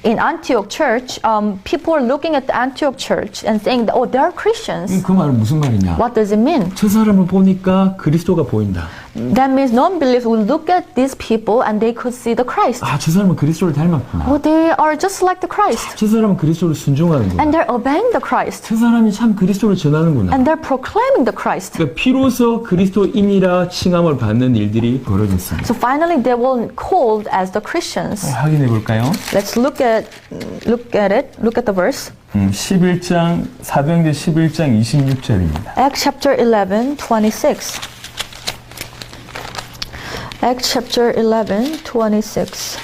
in Antioch church, people were looking at the Antioch church and saying, oh, they are Christians. 그 말은 무슨 말이냐? What does it mean? 저 사람을 보니까 그리스도가 보인다. That means non-believers will look at these people and they could see the Christ. 저 사람은 그리스도를 닮았구나. Oh, they are just like the Christ. 저 사람은 그리스도를 순종하는구나. And they're obeying the Christ. 저 사람이 참 그리스도를 전하는구나. And they're proclaiming the Christ. 그러니까 비로소 그리스도인이라 칭함을 받는 일들이 벌어졌습니다. So finally they were called as the Christians. 확인해 볼까요? Let's look at it. Look at the verse. 11장 사도행전 11장 26절입니다. Acts chapter 11:26. Acts chapter 11:26.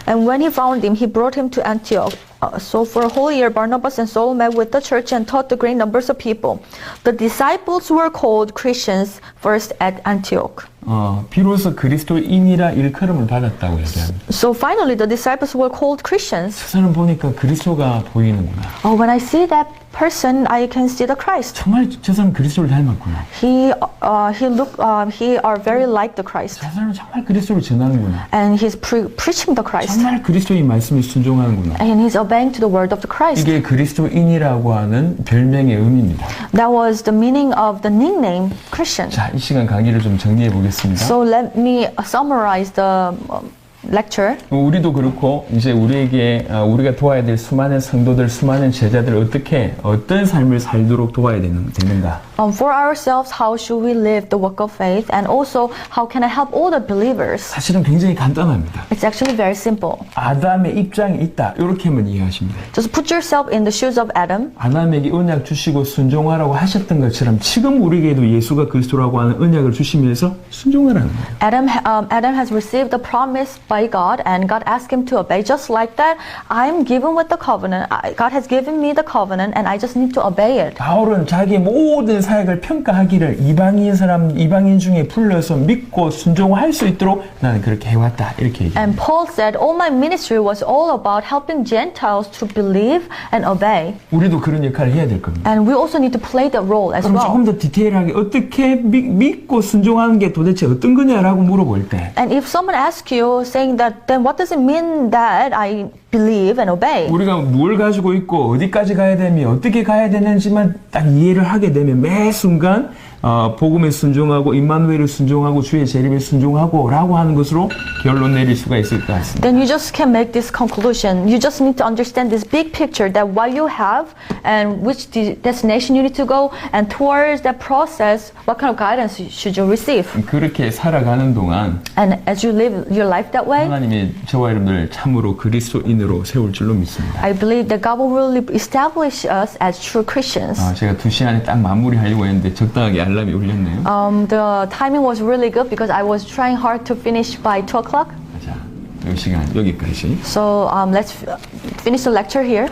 And when he found him, he brought him to Antioch. So for a whole year, Barnabas and Saul met with the church and taught the great numbers of people. The disciples were called Christians first at Antioch. 비로소 그리스도인이라 일컬음을 받았다고 얘기합니다. So finally, the disciples were called Christians. 저 사람 보니까 그리스도가 보이는구나. Oh, when I see that person, I can see the Christ. 정말 저 사람 그리스도를 닮았구나. He are very like the Christ. 저 사람은 정말 그리스도를 전하는구나. And he's preaching the Christ. 정말 그리스도의 말씀에 순종하는구나. And he's obeying to the word of the Christ. 이게 그리스도인이라고 하는 별명의 의미입니다. That was the meaning of the nickname Christian. 자, 이 시간 강의를 좀 정리해 보겠습니다. So let me summarize the lecture. 우리도 그렇고 이제 우리가 도와야 될 수많은 성도들, 수많은 제자들 어떤 삶을 살도록 도와야 되는가? For ourselves, how should we live the work of faith, and also how can I help all the believers? 사실은 굉장히 간단합니다. It's actually very simple. 아담의 입장이 있다. 이렇게만 이해하시면 돼요. Just put yourself in the shoes of Adam. 아담에게 언약 주시고 순종하라고 하셨던 것처럼 지금 우리에게도 예수가 그리스도라고 하는 언약을 주시면서 순종하라는 거예요. Adam has received the promise by by God, and God asked him to obey. Just like that, I'm given with the covenant. God has given me the covenant, and I just need to obey it. 바울은 자기 모든 사역을 평가하기를 이방인 중에 불러서 믿고 순종할 수 있도록 나는 그렇게 해왔다. 이렇게 얘기해요. And Paul said, all my ministry was all about helping Gentiles to believe and obey. 우리도 그런 역할을 해야 될 겁니다. And we also need to play that role as 그럼 well. 조금 더 디테일하게 어떻게 믿고 순종하는 게 도대체 어떤 거냐라고 물어볼 때 And if someone asks you saying that, then what does it mean that I believe and obey? 우리가 뭘 가지고 있고 어디까지 가야 되며 어떻게 가야 되는지만 딱 이해를 하게 되면 매 순간 복음에 순종하고 임마누엘을 순종하고 주의 재림에 순종하고 라고 하는 것으로 결론 내릴 수가 있을 것 같습니다. Then you just can make this conclusion. You just need to understand this big picture that what you have and which destination you need to go, and towards that process, what kind of guidance should you receive? 그렇게 살아가는 동안 And as you live your life that way, 하나님이 저와 여러분들 참으로 그리스도인으로 세울 줄로 믿습니다. I believe that God will establish us as true Christians. 제가 2시 안에 딱 마무리하려고 했는데 적당하게 알람이 울렸네요. The timing was really good because I was trying hard to finish by 2 o'clock. 자, 이 시간 여기까지. So let's finish the lecture here.